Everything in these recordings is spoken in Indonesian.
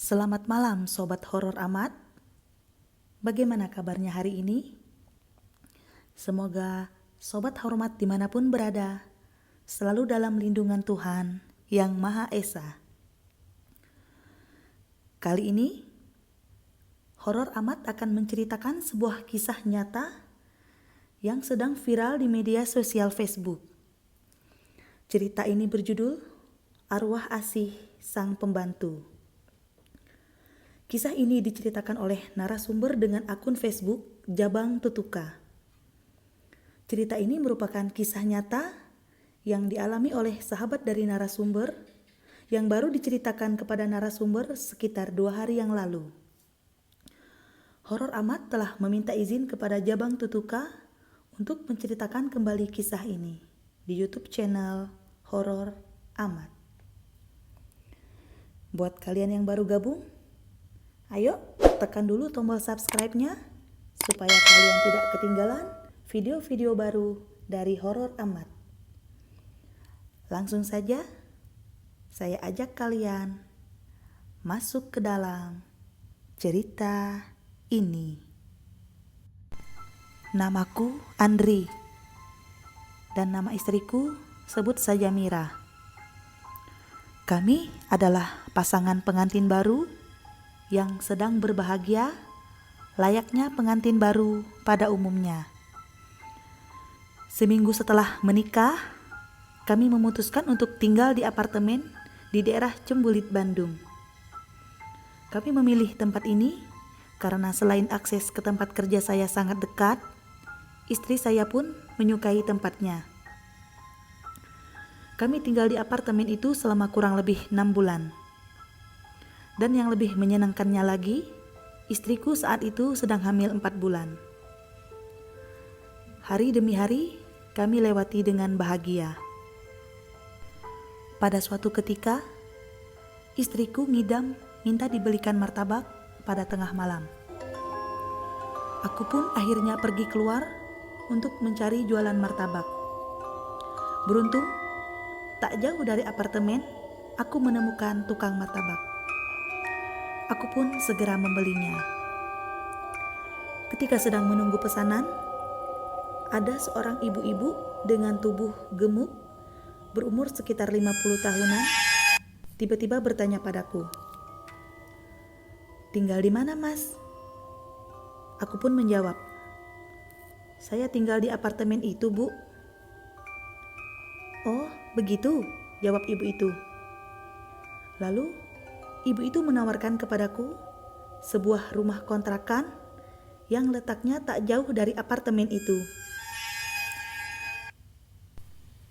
Selamat malam Sobat Horor Amat. Bagaimana kabarnya hari ini? Semoga Sobat Hormat dimanapun berada selalu dalam lindungan Tuhan yang Maha Esa. Kali ini Horor Amat akan menceritakan sebuah kisah nyata yang sedang viral di media sosial Facebook. Cerita ini berjudul Arwah Asih Sang Pembantu. Kisah ini diceritakan oleh narasumber dengan akun Facebook Jabang Tutuka. Cerita ini merupakan kisah nyata yang dialami oleh sahabat dari narasumber yang baru diceritakan kepada narasumber sekitar 2 hari yang lalu. Horor Amat telah meminta izin kepada Jabang Tutuka untuk menceritakan kembali kisah ini di YouTube channel Horor Amat. Buat kalian yang baru gabung, ayo tekan dulu tombol subscribe-nya supaya kalian tidak ketinggalan video-video baru dari Horor Amat. Langsung saja saya ajak kalian masuk ke dalam cerita ini. Namaku Andri dan nama istriku sebut saja Mira. Kami adalah pasangan pengantin baru yang sedang berbahagia layaknya pengantin baru pada umumnya. Seminggu setelah menikah, kami memutuskan untuk tinggal di apartemen di daerah Cembulit, Bandung. Kami memilih tempat ini karena selain akses ke tempat kerja saya sangat dekat, istri saya pun menyukai tempatnya. Kami tinggal di apartemen itu selama kurang lebih 6 bulan. Dan yang lebih menyenangkannya lagi, istriku saat itu sedang hamil 4 bulan. Hari demi hari, kami lewati dengan bahagia. Pada suatu ketika, istriku ngidam minta dibelikan martabak pada tengah malam. Aku pun akhirnya pergi keluar untuk mencari jualan martabak. Beruntung, tak jauh dari apartemen, aku menemukan tukang martabak. Aku pun segera membelinya. Ketika sedang menunggu pesanan, ada seorang ibu-ibu dengan tubuh gemuk berumur sekitar 50 tahunan tiba-tiba bertanya padaku, "Tinggal di mana, Mas?" Aku pun menjawab, "Saya tinggal di apartemen itu, Bu." "Oh, begitu," jawab ibu itu. Lalu ibu itu menawarkan kepadaku sebuah rumah kontrakan yang letaknya tak jauh dari apartemen itu.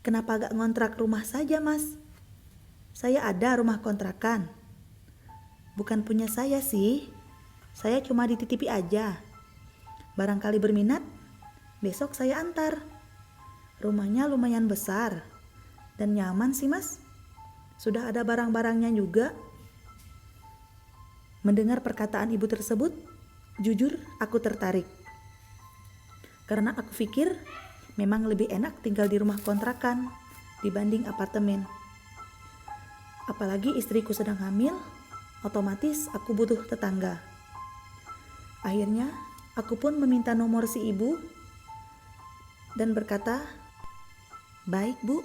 "Kenapa gak ngontrak rumah saja, Mas? Saya ada rumah kontrakan." "Bukan punya saya sih, saya cuma dititipi aja. Barangkali berminat, besok saya antar. Rumahnya lumayan besar dan nyaman sih, Mas. Sudah ada barang-barangnya juga." Mendengar perkataan ibu tersebut, jujur aku tertarik. Karena aku pikir memang lebih enak tinggal di rumah kontrakan dibanding apartemen. Apalagi istriku sedang hamil, otomatis aku butuh tetangga. Akhirnya, aku pun meminta nomor si ibu dan berkata, "Baik, Bu.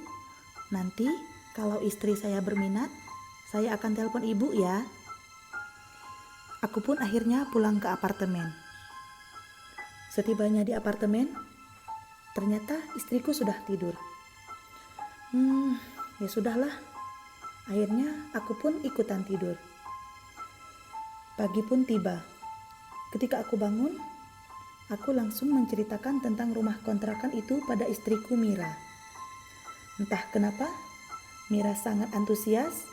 Nanti kalau istri saya berminat, saya akan telepon ibu ya." Aku pun akhirnya pulang ke apartemen. Setibanya di apartemen, ternyata istriku sudah tidur. Ya sudahlah. Akhirnya aku pun ikutan tidur. Pagi pun tiba. Ketika aku bangun, aku langsung menceritakan tentang rumah kontrakan itu pada istriku Mira. Entah kenapa, Mira sangat antusias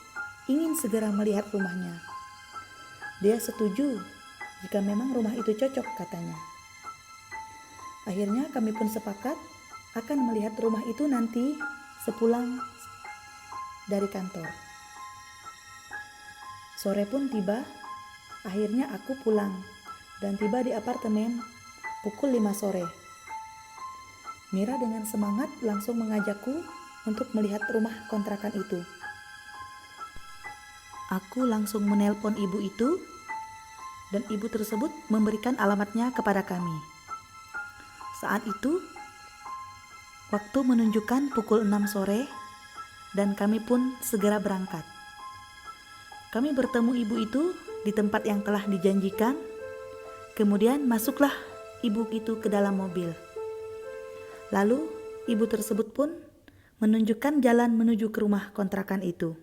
ingin segera melihat rumahnya. Dia setuju jika memang rumah itu cocok, katanya. Akhirnya kami pun sepakat akan melihat rumah itu nanti sepulang dari kantor. Sore pun tiba, akhirnya aku pulang dan tiba di apartemen pukul 5 sore. Mira dengan semangat langsung mengajakku untuk melihat rumah kontrakan itu. Aku langsung menelpon ibu itu dan ibu tersebut memberikan alamatnya kepada kami. Saat itu, waktu menunjukkan pukul 6 sore dan kami pun segera berangkat. Kami bertemu ibu itu di tempat yang telah dijanjikan. Kemudian masuklah ibu itu ke dalam mobil. Lalu ibu tersebut pun menunjukkan jalan menuju ke rumah kontrakan itu.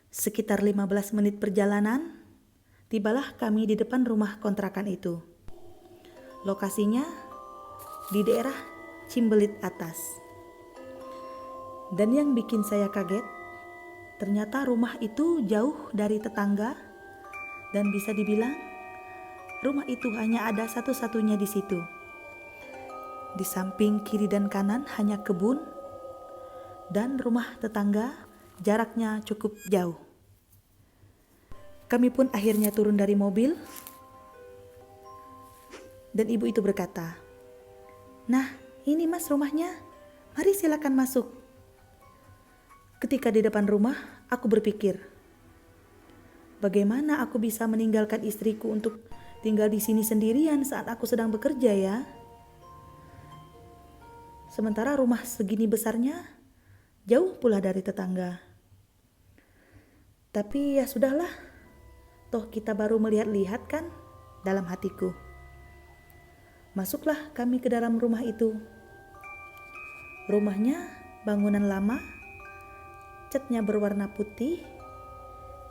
Sekitar 15 menit perjalanan, tibalah kami di depan rumah kontrakan itu. Lokasinya di daerah Cimbelit Atas. Dan yang bikin saya kaget, ternyata rumah itu jauh dari tetangga dan bisa dibilang rumah itu hanya ada satu-satunya di situ. Di samping kiri dan kanan hanya kebun, dan rumah tetangga jaraknya cukup jauh. Kami pun akhirnya turun dari mobil, dan ibu itu berkata, "Nah, ini mas rumahnya, mari silakan masuk." Ketika di depan rumah, aku berpikir, bagaimana aku bisa meninggalkan istriku untuk tinggal di sini sendirian saat aku sedang bekerja ya? Sementara rumah segini besarnya jauh pula dari tetangga. Tapi ya sudahlah, toh kita baru melihat-lihat kan, dalam hatiku. Masuklah kami ke dalam rumah itu. Rumahnya bangunan lama, catnya berwarna putih,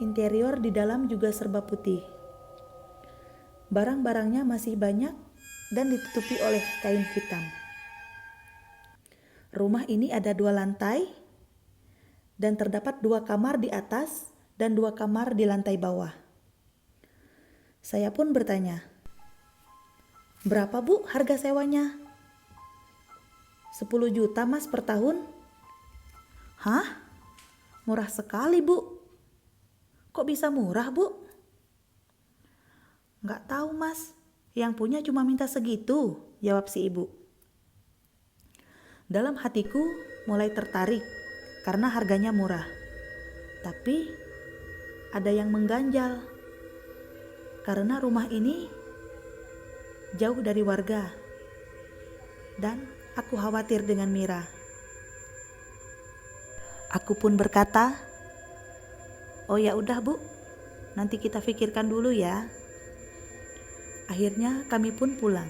interior di dalam juga serba putih. Barang-barangnya masih banyak dan ditutupi oleh kain hitam. Rumah ini ada 2 lantai dan terdapat 2 kamar di atas dan 2 kamar di lantai bawah. Saya pun bertanya, "Berapa bu harga sewanya?" 10 juta mas per tahun. Hah? Murah sekali bu. Kok bisa murah bu? Nggak tahu mas, yang punya cuma minta segitu, jawab si ibu. Dalam hatiku mulai tertarik karena harganya murah. Tapi ada yang mengganjal karena rumah ini jauh dari warga dan aku khawatir dengan Mira. Aku pun berkata, "Oh ya udah bu, nanti kita pikirkan dulu ya." Akhirnya kami pun pulang.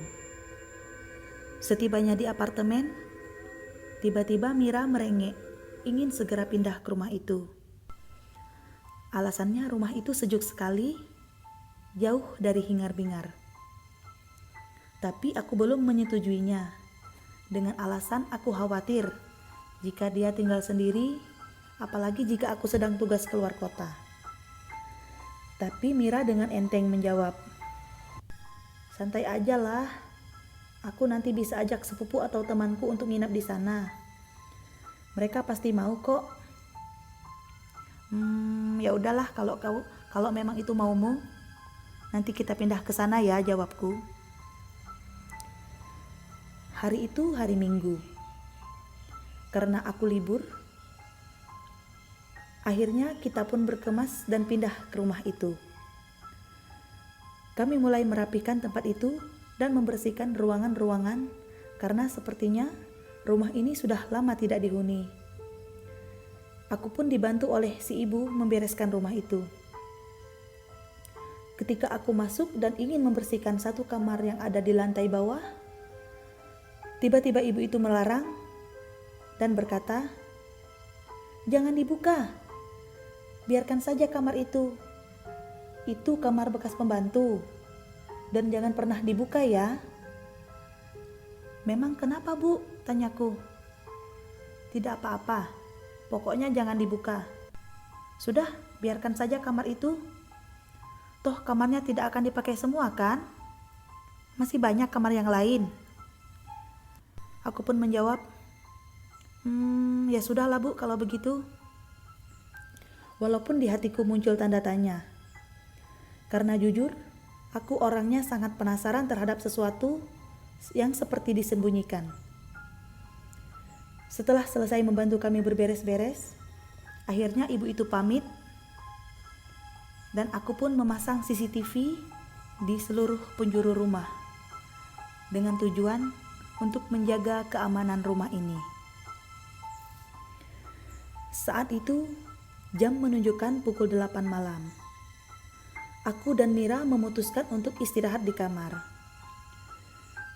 Setibanya di apartemen, tiba-tiba Mira merengek, ingin segera pindah ke rumah itu. Alasannya rumah itu sejuk sekali, jauh dari hingar-bingar. Tapi aku belum menyetujuinya, dengan alasan aku khawatir jika dia tinggal sendiri, apalagi jika aku sedang tugas keluar kota. Tapi Mira dengan enteng menjawab, "Santai aja lah, aku nanti bisa ajak sepupu atau temanku untuk nginap di sana. Mereka pasti mau kok." Ya udahlah kalau memang itu maumu, nanti kita pindah ke sana ya, jawabku. Hari itu hari Minggu. Karena aku libur, akhirnya kita pun berkemas dan pindah ke rumah itu. Kami mulai merapikan tempat itu dan membersihkan ruangan-ruangan karena sepertinya rumah ini sudah lama tidak dihuni. Aku pun dibantu oleh si ibu membereskan rumah itu. Ketika aku masuk dan ingin membersihkan satu kamar yang ada di lantai bawah, tiba-tiba ibu itu melarang dan berkata, "Jangan dibuka, biarkan saja kamar itu. Itu kamar bekas pembantu, dan jangan pernah dibuka ya." "Memang kenapa bu?" tanyaku. "Tidak apa-apa, pokoknya jangan dibuka. Sudah, biarkan saja kamar itu. Toh kamarnya tidak akan dipakai semua kan? Masih banyak kamar yang lain." Aku pun menjawab, Ya sudahlah bu kalau begitu." Walaupun di hatiku muncul tanda tanya. Karena jujur, aku orangnya sangat penasaran terhadap sesuatu yang seperti disembunyikan. Setelah selesai membantu kami berberes-beres, Akhirnya ibu itu pamit dan aku pun memasang CCTV di seluruh penjuru rumah dengan tujuan untuk menjaga keamanan rumah ini. Saat itu jam menunjukkan pukul 8 malam. Aku dan Mira memutuskan untuk istirahat di kamar.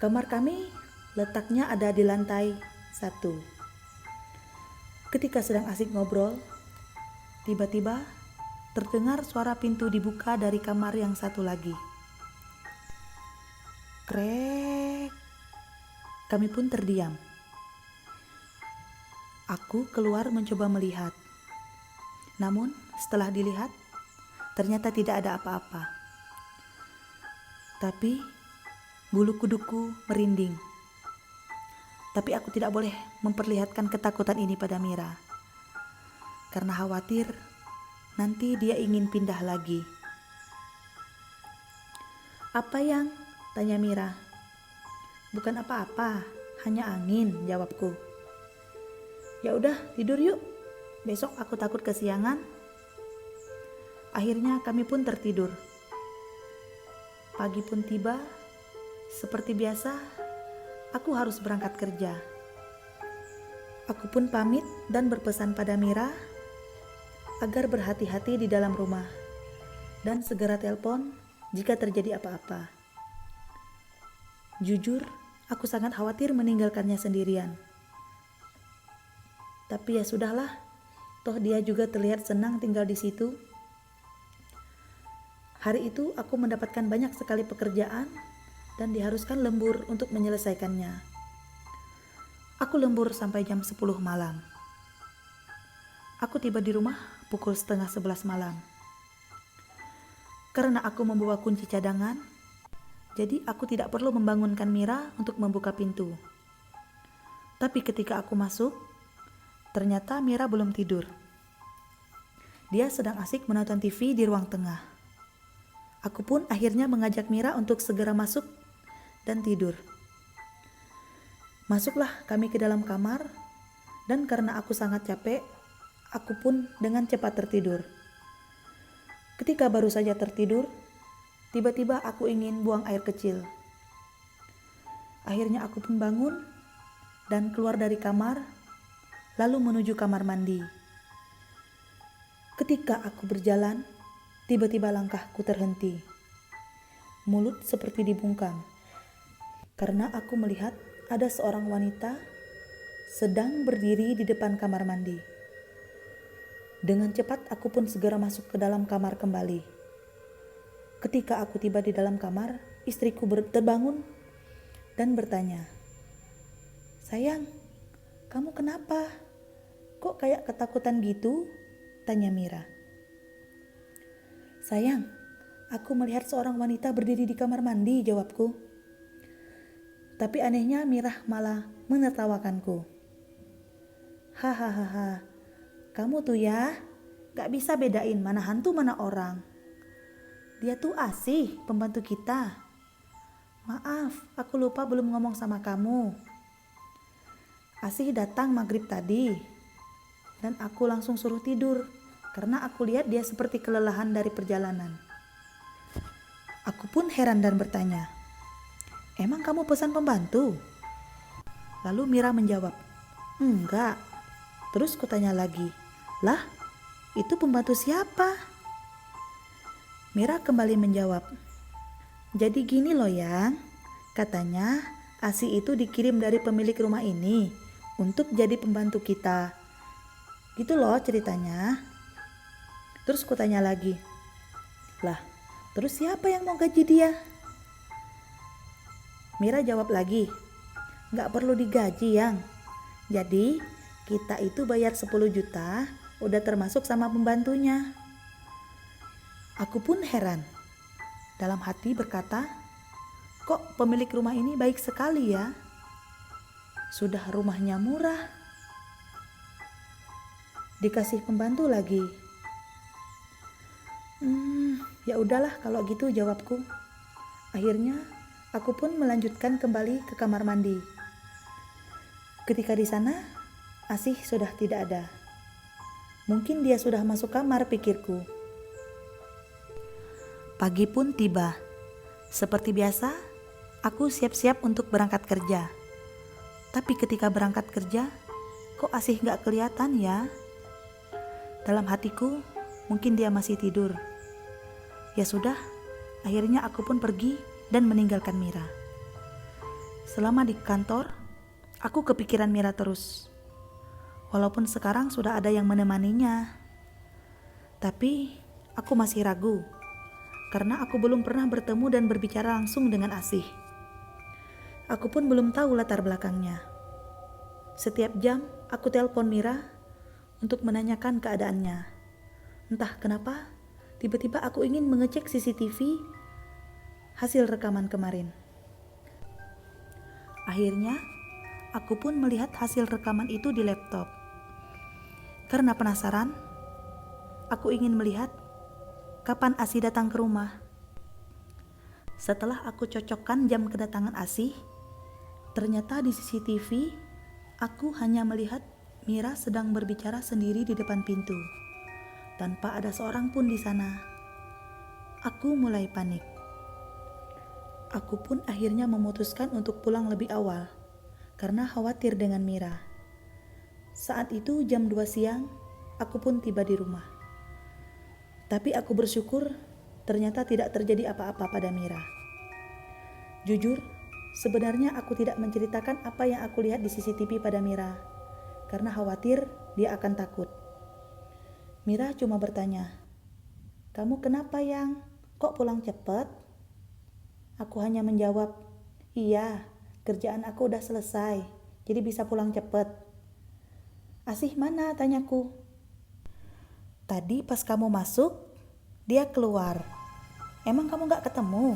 Kamar kami letaknya ada di lantai 1. Ketika sedang asik ngobrol, tiba-tiba terdengar suara pintu dibuka dari kamar yang satu lagi. Krek. Kami pun terdiam. Aku keluar mencoba melihat. Namun setelah dilihat, ternyata tidak ada apa-apa. Tapi bulu kuduku merinding. Tapi aku tidak boleh memperlihatkan ketakutan ini pada Mira, karena khawatir nanti dia ingin pindah lagi. "Apa yang?" tanya Mira. "Bukan apa-apa, hanya angin," jawabku. "Ya udah, tidur yuk. Besok aku takut kesiangan." Akhirnya kami pun tertidur. Pagi pun tiba. Seperti biasa, aku harus berangkat kerja. Aku pun pamit dan berpesan pada Mira agar berhati-hati di dalam rumah dan segera telepon jika terjadi apa-apa. Jujur, aku sangat khawatir meninggalkannya sendirian. Tapi ya sudahlah, toh dia juga terlihat senang tinggal di situ. Hari itu aku mendapatkan banyak sekali pekerjaan dan diharuskan lembur untuk menyelesaikannya. Aku lembur sampai jam 10 malam. Aku tiba di rumah pukul setengah 11 malam. Karena aku membawa kunci cadangan, jadi aku tidak perlu membangunkan Mira untuk membuka pintu. Tapi ketika aku masuk, ternyata Mira belum tidur. Dia sedang asik menonton TV di ruang tengah. Aku pun akhirnya mengajak Mira untuk segera masuk dan tidur. Masuklah kami ke dalam kamar, dan karena aku sangat capek, aku pun dengan cepat tertidur. Ketika baru saja tertidur, tiba-tiba aku ingin buang air kecil. Akhirnya aku pun bangun dan keluar dari kamar, lalu menuju kamar mandi. Ketika aku berjalan, tiba-tiba langkahku terhenti. Mulut seperti dibungkam, karena aku melihat ada seorang wanita sedang berdiri di depan kamar mandi. Dengan cepat aku pun segera masuk ke dalam kamar kembali. Ketika aku tiba di dalam kamar, istriku terbangun dan bertanya, "Sayang, kamu kenapa? Kok kayak ketakutan gitu?" tanya Mira. "Sayang, aku melihat seorang wanita berdiri di kamar mandi," jawabku. Tapi anehnya Mira malah menertawakanku. "Hahaha, kamu tuh ya gak bisa bedain mana hantu mana orang. Dia tuh Asih, pembantu kita. Maaf, aku lupa belum ngomong sama kamu. Asih datang maghrib tadi dan aku langsung suruh tidur karena aku lihat dia seperti kelelahan dari perjalanan." Aku pun heran dan bertanya, "Emang kamu pesan pembantu?" Lalu Mira menjawab, "Enggak." Terus kutanya lagi, "Lah, itu pembantu siapa?" Mira kembali menjawab, "Jadi gini loh yang, katanya Asih itu dikirim dari pemilik rumah ini untuk jadi pembantu kita. Gitu loh ceritanya." Terus kutanya lagi, "Lah, terus siapa yang mau gaji dia?" Mira jawab lagi, "Gak perlu digaji yang. Jadi kita itu bayar 10 juta udah termasuk sama pembantunya." Aku pun heran. Dalam hati berkata, kok pemilik rumah ini baik sekali ya? Sudah rumahnya murah, dikasih pembantu lagi. Ya udahlah kalau gitu, jawabku. Akhirnya aku pun melanjutkan kembali ke kamar mandi. Ketika di sana, Asih sudah tidak ada. Mungkin dia sudah masuk kamar, pikirku. Pagi pun tiba. Seperti biasa, aku siap-siap untuk berangkat kerja. Tapi ketika berangkat kerja, kok Asih gak kelihatan ya? Dalam hatiku, mungkin dia masih tidur. Ya sudah, akhirnya aku pun pergi dan meninggalkan Mira. Selama di kantor, aku kepikiran Mira terus. Walaupun sekarang sudah ada yang menemaninya. Tapi aku masih ragu, karena aku belum pernah bertemu dan berbicara langsung dengan Asih. Aku pun belum tahu latar belakangnya. Setiap jam aku telepon Mira untuk menanyakan keadaannya. Entah kenapa, tiba-tiba aku ingin mengecek CCTV hasil rekaman kemarin. Akhirnya, aku pun melihat hasil rekaman itu di laptop. Karena penasaran, aku ingin melihat kapan Asih datang ke rumah. Setelah aku cocokkan jam kedatangan Asih, ternyata di CCTV aku hanya melihat Mira sedang berbicara sendiri di depan pintu, tanpa ada seorang pun di sana. Aku mulai panik. Aku pun akhirnya memutuskan untuk pulang lebih awal, karena khawatir dengan Mira. Saat itu jam 2 siang, aku pun tiba di rumah. Tapi aku bersyukur ternyata tidak terjadi apa-apa pada Mira. Jujur, sebenarnya aku tidak menceritakan apa yang aku lihat di CCTV pada Mira, karena khawatir dia akan takut. Mira cuma bertanya, "Kamu kenapa, Yang? Kok pulang cepat?" Aku hanya menjawab, "Iya, kerjaan aku udah selesai, jadi bisa pulang cepat." "Asih mana?" tanyaku. "Tadi pas kamu masuk, dia keluar. Emang kamu gak ketemu?"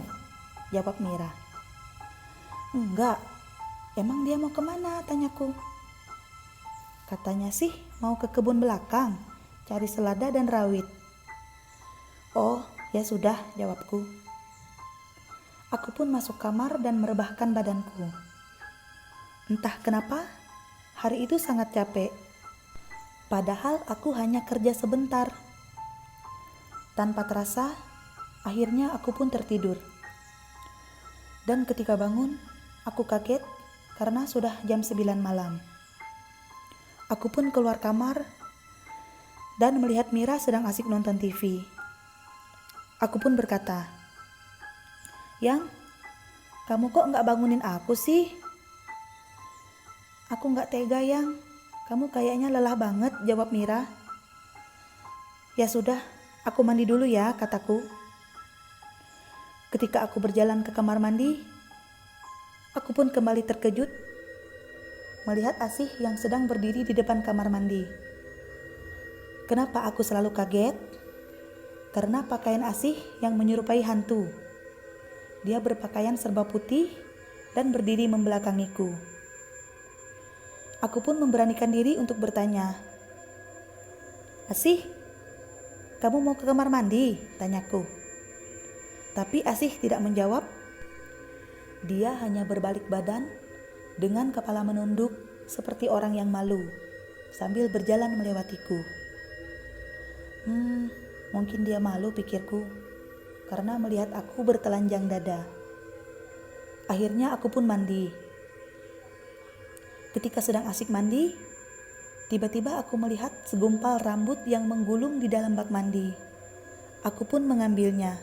jawab Mira. "Enggak, emang dia mau kemana?" tanyaku. "Katanya sih mau ke kebun belakang, cari selada dan rawit." "Oh, ya sudah," jawabku. Aku pun masuk kamar dan merebahkan badanku. Entah kenapa, hari itu sangat capek. Padahal aku hanya kerja sebentar. Tanpa terasa, akhirnya aku pun tertidur. Dan ketika bangun, aku kaget karena sudah jam 9 malam. Aku pun keluar kamar dan melihat Mira sedang asik nonton TV. Aku pun berkata, "Yang, kamu kok gak bangunin aku sih?" "Aku gak tega, Yang. Kamu kayaknya lelah banget," jawab Mira. "Ya sudah, aku mandi dulu ya," kataku. Ketika aku berjalan ke kamar mandi, aku pun kembali terkejut melihat Asih yang sedang berdiri di depan kamar mandi. Kenapa aku selalu kaget? Karena pakaian Asih yang menyerupai hantu. Dia berpakaian serba putih dan berdiri membelakangiku. Aku pun memberanikan diri untuk bertanya, "Asih, kamu mau ke kamar mandi?" tanyaku. Tapi Asih tidak menjawab. Dia hanya berbalik badan dengan kepala menunduk seperti orang yang malu sambil berjalan melewatiku. Mungkin dia malu, pikirku, karena melihat aku bertelanjang dada. Akhirnya aku pun mandi. Ketika sedang asik mandi, tiba-tiba aku melihat segumpal rambut yang menggulung di dalam bak mandi. Aku pun mengambilnya.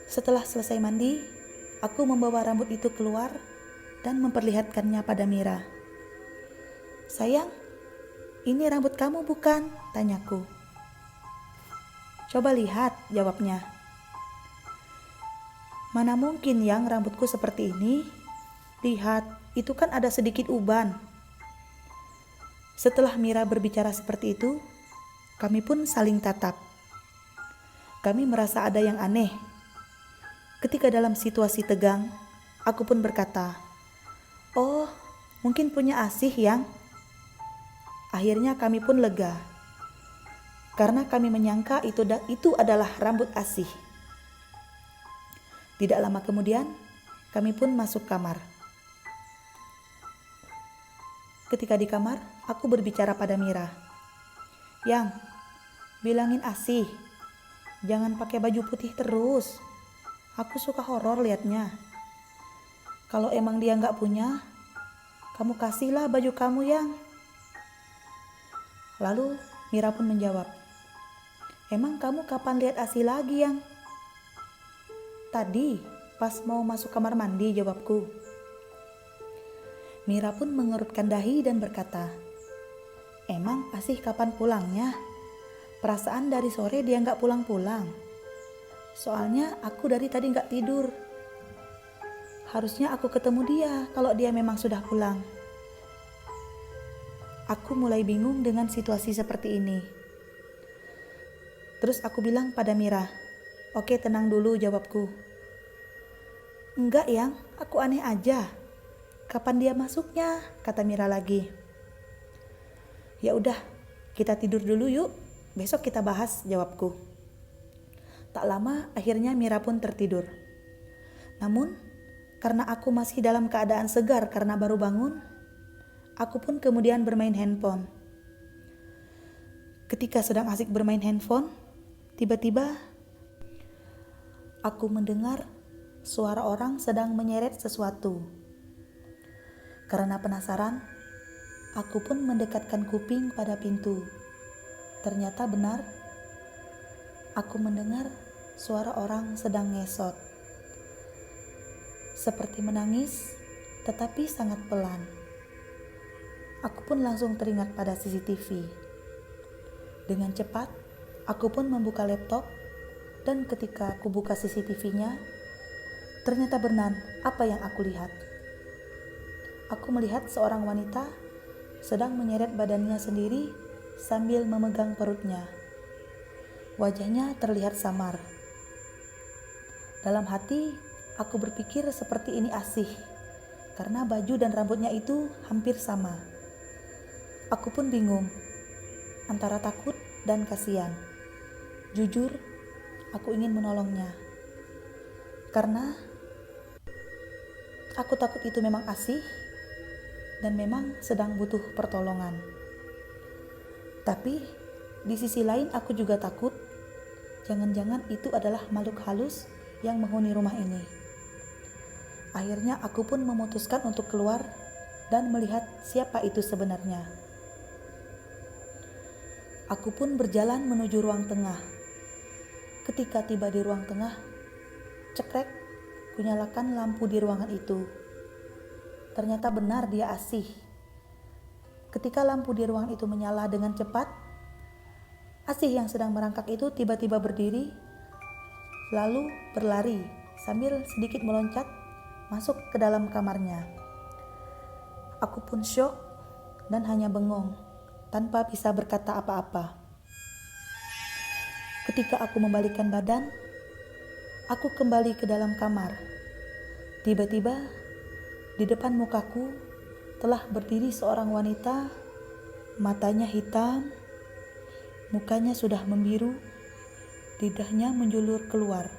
Setelah selesai mandi, aku membawa rambut itu keluar dan memperlihatkannya pada Mira. "Sayang, ini rambut kamu bukan?" tanyaku. "Coba lihat," jawabnya. "Mana mungkin, Yang, rambutku seperti ini? Lihat, itu kan ada sedikit uban." Setelah Mira berbicara seperti itu, kami pun saling tatap. Kami merasa ada yang aneh. Ketika dalam situasi tegang, aku pun berkata, "Oh, mungkin punya Asih, Yang." Akhirnya kami pun lega, karena kami menyangka itu adalah rambut Asih. Tidak lama kemudian, kami pun masuk kamar. Ketika di kamar, aku berbicara pada Mira. Yang, bilangin Asih, jangan pakai baju putih terus. Aku suka horor liatnya. Kalau emang dia nggak punya, kamu kasihlah baju kamu, Yang. Lalu Mira pun menjawab, emang kamu kapan lihat Asih lagi, Yang? Tadi, pas mau masuk kamar mandi, jawabku. Mira pun mengerutkan dahi dan berkata, emang Asih kapan pulangnya? Perasaan dari sore dia nggak pulang-pulang. Soalnya aku dari tadi nggak tidur. Harusnya aku ketemu dia kalau dia memang sudah pulang. Aku mulai bingung dengan situasi seperti ini. Terus aku bilang pada Mira, oke, tenang dulu, jawabku. Enggak, Yang, aku aneh aja. Kapan dia masuknya? Kata Mira lagi. Ya udah, kita tidur dulu yuk. Besok kita bahas, jawabku. Tak lama akhirnya Mira pun tertidur. Namun, karena aku masih dalam keadaan segar karena baru bangun, aku pun kemudian bermain handphone. Ketika sedang asik bermain handphone, tiba-tiba aku mendengar suara orang sedang menyeret sesuatu. Karena penasaran, aku pun mendekatkan kuping pada pintu. Ternyata benar, aku mendengar suara orang sedang ngesot. Seperti menangis, tetapi sangat pelan. Aku pun langsung teringat pada CCTV. Dengan cepat, aku pun membuka laptop, dan ketika aku buka CCTV-nya, ternyata benar apa yang aku lihat. Aku melihat seorang wanita sedang menyeret badannya sendiri sambil memegang perutnya. Wajahnya terlihat samar. Dalam hati, aku berpikir seperti ini Asih, karena baju dan rambutnya itu hampir sama. Aku pun bingung, antara takut dan kasihan. Jujur, aku ingin menolongnya. Karena aku takut itu memang Asih, dan memang sedang butuh pertolongan. Tapi di sisi lain aku juga takut jangan-jangan itu adalah makhluk halus yang menghuni rumah ini. Akhirnya aku pun memutuskan untuk keluar dan melihat siapa itu sebenarnya. Aku pun berjalan menuju ruang tengah. Ketika tiba di ruang tengah, cekrek, kunyalakan lampu di ruangan itu. Ternyata benar dia Asih. Ketika lampu di ruangan itu menyala dengan cepat, Asih yang sedang merangkak itu tiba-tiba berdiri, lalu berlari sambil sedikit meloncat masuk ke dalam kamarnya. Aku pun syok dan hanya bengong tanpa bisa berkata apa-apa. Ketika aku membalikkan badan, aku kembali ke dalam kamar. Tiba-tiba di depan mukaku telah berdiri seorang wanita, matanya hitam, mukanya sudah membiru, lidahnya menjulur keluar.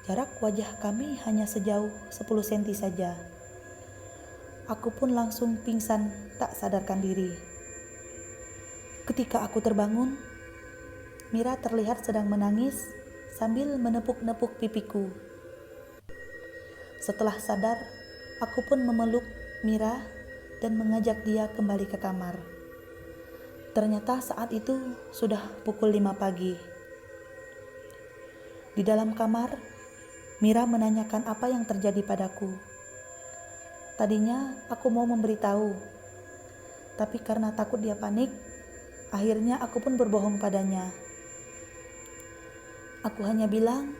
Jarak wajah kami hanya sejauh 10 cm saja. Aku pun langsung pingsan tak sadarkan diri. Ketika aku terbangun, Mira terlihat sedang menangis sambil menepuk-nepuk pipiku. Setelah sadar, aku pun memeluk Mira dan mengajak dia kembali ke kamar. Ternyata saat itu sudah pukul 5 pagi. Di dalam kamar, Mira menanyakan apa yang terjadi padaku. Tadinya aku mau memberitahu, tapi karena takut dia panik, akhirnya aku pun berbohong padanya. Aku hanya bilang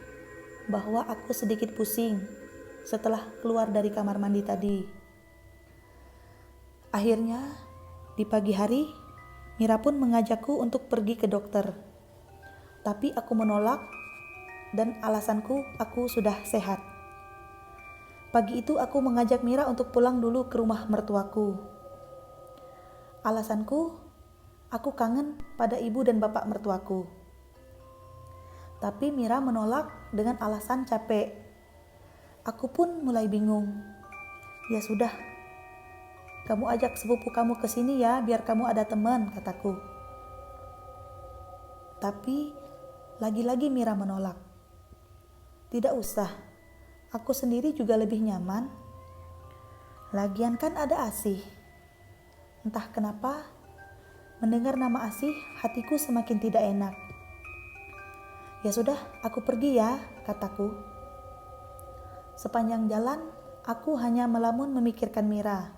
bahwa aku sedikit pusing setelah keluar dari kamar mandi tadi. Akhirnya, di pagi hari, Mira pun mengajakku untuk pergi ke dokter. Tapi aku menolak dan alasanku aku sudah sehat. Pagi itu aku mengajak Mira untuk pulang dulu ke rumah mertuaku. Alasanku, aku kangen pada ibu dan bapak mertuaku. Tapi Mira menolak dengan alasan capek. Aku pun mulai bingung. Ya sudah, kamu ajak sepupu kamu ke sini ya, biar kamu ada teman, kataku. Tapi lagi-lagi Mira menolak. Tidak usah, aku sendiri juga lebih nyaman. Lagian kan ada Asih. Entah kenapa, mendengar nama Asih hatiku semakin tidak enak. Ya sudah, aku pergi ya, kataku. Sepanjang jalan, aku hanya melamun memikirkan Mira.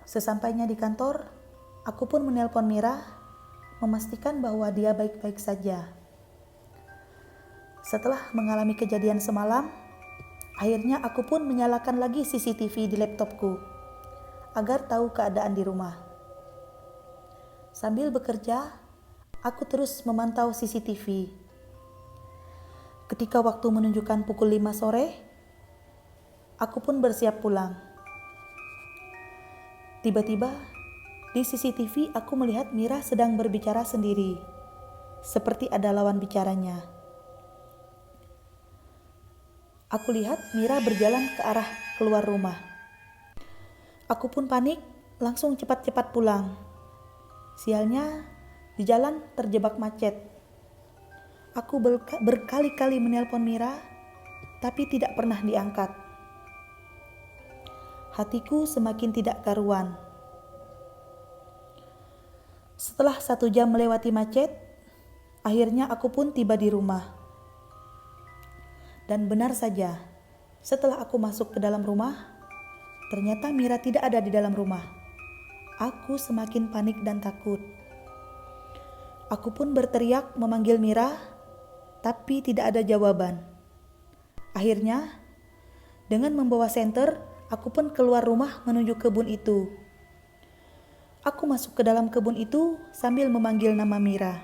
Sesampainya di kantor, aku pun menelpon Mira, memastikan bahwa dia baik-baik saja. Setelah mengalami kejadian semalam, akhirnya aku pun menyalakan lagi CCTV di laptopku, agar tahu keadaan di rumah. Sambil bekerja, aku terus memantau CCTV. Ketika waktu menunjukkan pukul 5 sore, aku pun bersiap pulang. Tiba-tiba, di CCTV aku melihat Mira sedang berbicara sendiri, seperti ada lawan bicaranya. Aku lihat Mira berjalan ke arah keluar rumah. Aku pun panik, langsung cepat-cepat pulang. Sialnya, di jalan terjebak macet. Aku berkali-kali menelpon Mira, tapi tidak pernah diangkat. Hatiku semakin tidak karuan. Setelah 1 jam melewati macet, akhirnya aku pun tiba di rumah. Dan benar saja, setelah aku masuk ke dalam rumah, ternyata Mira tidak ada di dalam rumah. Aku semakin panik dan takut. Aku pun berteriak memanggil Mira, tapi tidak ada jawaban. Akhirnya, dengan membawa senter, aku pun keluar rumah menuju kebun itu. Aku masuk ke dalam kebun itu sambil memanggil nama Mira.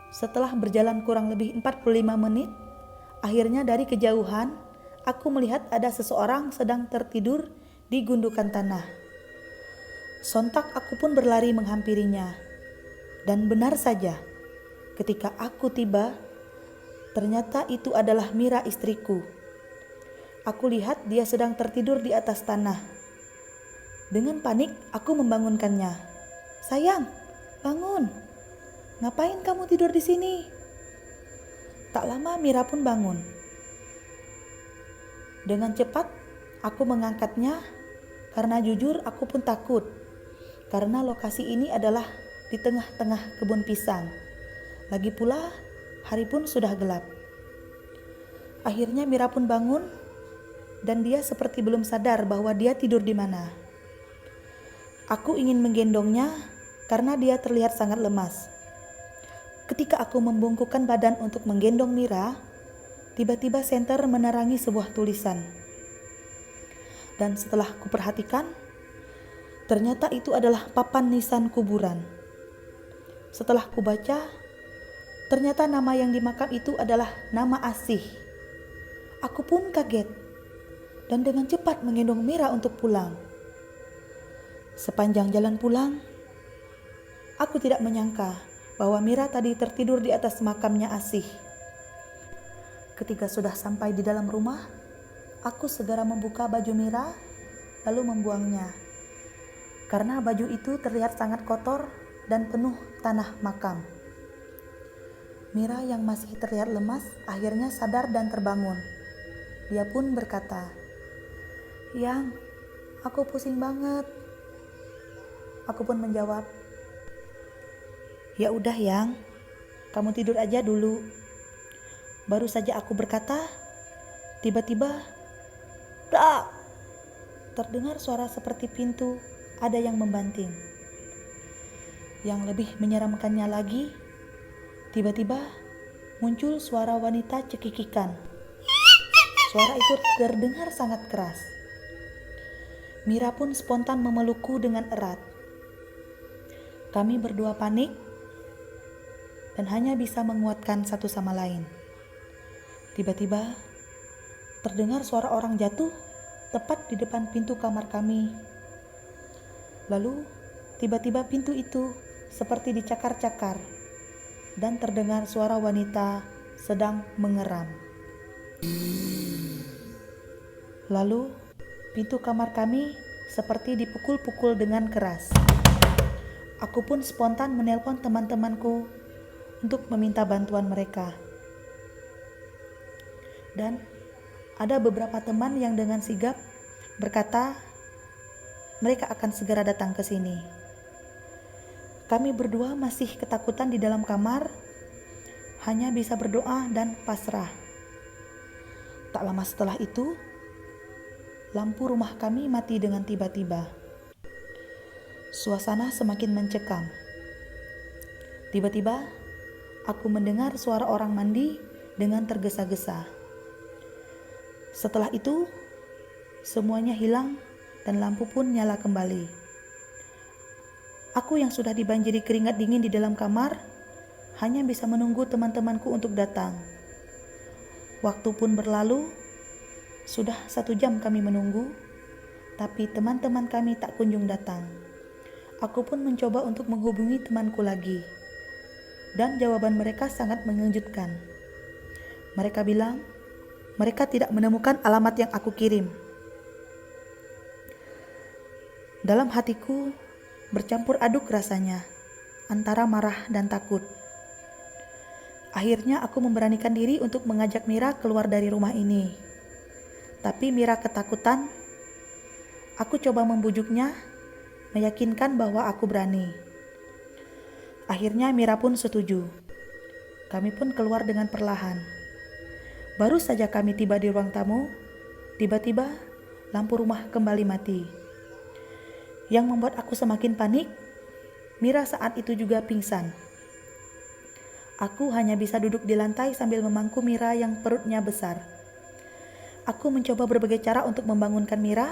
Setelah berjalan kurang lebih 45 menit, akhirnya dari kejauhan, aku melihat ada seseorang sedang tertidur di gundukan tanah. Sontak aku pun berlari menghampirinya. Dan benar saja, ketika aku tiba, ternyata itu adalah Mira, istriku. Aku lihat dia sedang tertidur di atas tanah. Dengan panik, aku membangunkannya. "Sayang, bangun. Ngapain kamu tidur di sini?" Tak lama Mira pun bangun. Dengan cepat, aku mengangkatnya karena jujur aku pun takut. Karena lokasi ini adalah di tengah-tengah kebun pisang. Lagi pula, hari pun sudah gelap. Akhirnya Mira pun bangun dan dia seperti belum sadar bahwa dia tidur di mana. Aku ingin menggendongnya karena dia terlihat sangat lemas. Ketika aku membungkukkan badan untuk menggendong Mira, tiba-tiba senter menerangi sebuah tulisan. Dan setelah kuperhatikan, ternyata itu adalah papan nisan kuburan. Setelah kubaca, ternyata nama yang di makam itu adalah nama Asih. Aku pun kaget dan dengan cepat menggendong Mira untuk pulang. Sepanjang jalan pulang, aku tidak menyangka bahwa Mira tadi tertidur di atas makamnya Asih. Ketika sudah sampai di dalam rumah, aku segera membuka baju Mira lalu membuangnya. Karena baju itu terlihat sangat kotor dan penuh tanah makam. Mira yang masih terlihat lemas akhirnya sadar dan terbangun. Dia pun berkata, "Yang, aku pusing banget." Aku pun menjawab, "Ya udah Yang, kamu tidur aja dulu." Baru saja aku berkata, tiba-tiba, "Tak!" Terdengar suara seperti pintu ada yang membanting. Yang lebih menyeramkannya lagi, tiba-tiba muncul suara wanita cekikikan. Suara itu terdengar sangat keras. Mira pun spontan memelukku dengan erat. Kami berdua panik dan hanya bisa menguatkan satu sama lain. Tiba-tiba terdengar suara orang jatuh tepat di depan pintu kamar kami. Lalu tiba-tiba pintu itu seperti dicakar-cakar dan terdengar suara wanita sedang mengeram. Lalu pintu kamar kami seperti dipukul-pukul dengan keras. Aku pun spontan menelpon teman-temanku untuk meminta bantuan mereka. Dan ada beberapa teman yang dengan sigap berkata mereka akan segera datang ke sini. Kami berdua masih ketakutan di dalam kamar, hanya bisa berdoa dan pasrah. Tak lama setelah itu, lampu rumah kami mati dengan tiba-tiba. Suasana semakin mencekam. Tiba-tiba, aku mendengar suara orang mandi dengan tergesa-gesa. Setelah itu, semuanya hilang dan lampu pun nyala kembali. Aku yang sudah dibanjiri keringat dingin di dalam kamar, hanya bisa menunggu teman-temanku untuk datang. Waktu pun berlalu, sudah 1 jam kami menunggu, tapi teman-teman kami tak kunjung datang. Aku pun mencoba untuk menghubungi temanku lagi, dan jawaban mereka sangat mengejutkan. Mereka bilang, mereka tidak menemukan alamat yang aku kirim. Dalam hatiku bercampur aduk rasanya, antara marah dan takut. Akhirnya aku memberanikan diri untuk mengajak Mira keluar dari rumah ini. Tapi Mira ketakutan. Aku coba membujuknya, meyakinkan bahwa aku berani. Akhirnya Mira pun setuju. Kami pun keluar dengan perlahan. Baru saja kami tiba di ruang tamu, tiba-tiba lampu rumah kembali mati. Yang membuat aku semakin panik, Mira saat itu juga pingsan. Aku hanya bisa duduk di lantai sambil memangku Mira yang perutnya besar. Aku mencoba berbagai cara untuk membangunkan Mira,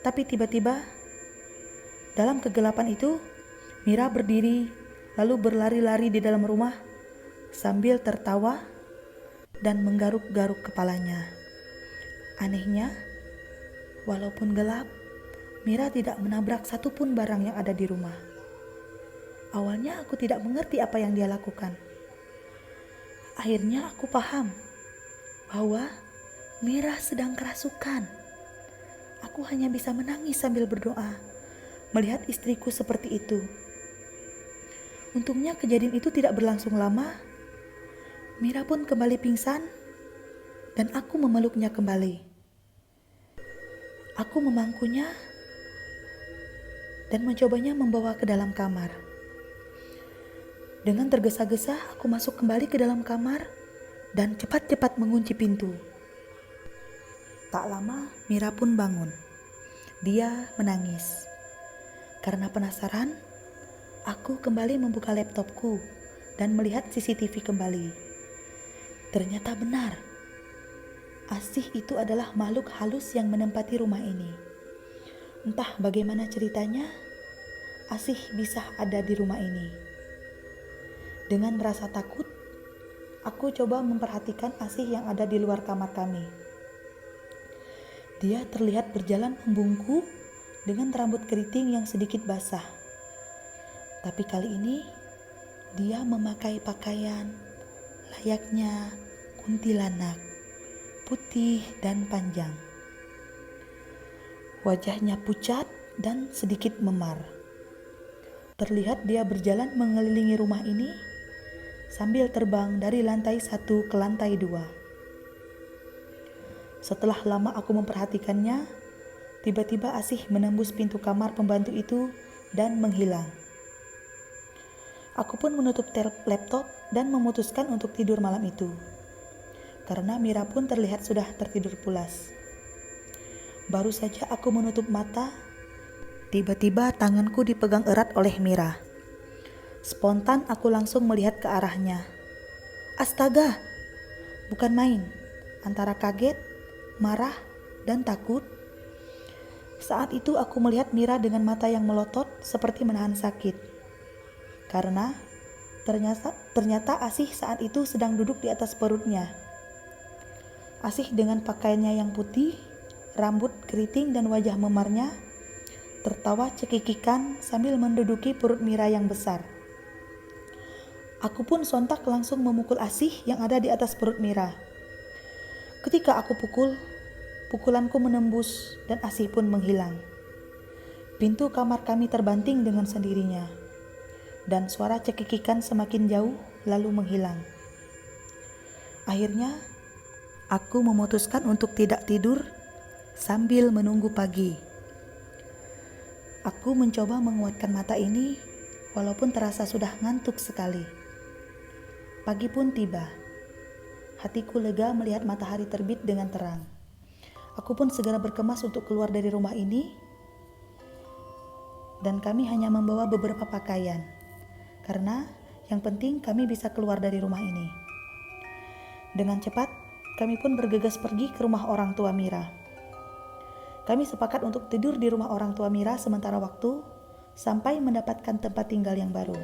tapi tiba-tiba dalam kegelapan itu, Mira berdiri lalu berlari-lari di dalam rumah sambil tertawa dan menggaruk-garuk kepalanya. Anehnya, walaupun gelap, Mira tidak menabrak satupun barang yang ada di rumah. Awalnya aku tidak mengerti apa yang dia lakukan. Akhirnya aku paham bahwa Mira sedang kerasukan. Aku hanya bisa menangis sambil berdoa melihat istriku seperti itu. Untungnya kejadian itu tidak berlangsung lama. Mira pun kembali pingsan dan aku memeluknya kembali. Aku memangkunya dan mencobanya membawa ke dalam kamar. Dengan tergesa-gesa aku masuk kembali ke dalam kamar dan cepat-cepat mengunci pintu. Tak lama Mira pun bangun. Dia menangis. Karena penasaran, aku kembali membuka laptopku dan melihat CCTV kembali. Ternyata benar, Asih itu adalah makhluk halus yang menempati rumah ini. Entah bagaimana ceritanya, Asih bisa ada di rumah ini. Dengan rasa takut, aku coba memperhatikan Asih yang ada di luar kamar kami. Dia terlihat berjalan membungkuk dengan rambut keriting yang sedikit basah. Tapi kali ini dia memakai pakaian layaknya kuntilanak, putih dan panjang. Wajahnya pucat dan sedikit memar. Terlihat dia berjalan mengelilingi rumah ini sambil terbang dari lantai 1 ke lantai 2. Setelah lama aku memperhatikannya, tiba-tiba Asih menembus pintu kamar pembantu itu dan menghilang. Aku pun menutup laptop dan memutuskan untuk tidur malam itu. Karena Mira pun terlihat sudah tertidur pulas. Baru saja aku menutup mata, tiba-tiba tanganku dipegang erat oleh Mira. Spontan aku langsung melihat ke arahnya. Astaga, bukan main. Antara kaget, marah, dan takut. Saat itu aku melihat Mira dengan mata yang melotot seperti menahan sakit. Karena ternyata Asih saat itu sedang duduk di atas perutnya. Asih dengan pakaiannya yang putih, rambut keriting dan wajah memarnya, tertawa cekikikan sambil menduduki perut Mira yang besar. Aku pun sontak langsung memukul Asih yang ada di atas perut Mira. Ketika aku pukul, pukulanku menembus dan Asih pun menghilang. Pintu kamar kami terbanting dengan sendirinya. dan suara cekikikan semakin jauh lalu menghilang. Akhirnya, aku memutuskan untuk tidak tidur sambil menunggu pagi. Aku mencoba menguatkan mata ini walaupun terasa sudah ngantuk sekali. Pagi pun tiba. Hatiku lega melihat matahari terbit dengan terang. Aku pun segera berkemas untuk keluar dari rumah ini, dan kami hanya membawa beberapa pakaian, karena yang penting kami bisa keluar dari rumah ini. Dengan cepat, kami pun bergegas pergi ke rumah orang tua Mira. Kami sepakat untuk tidur di rumah orang tua Mira sementara waktu, sampai mendapatkan tempat tinggal yang baru.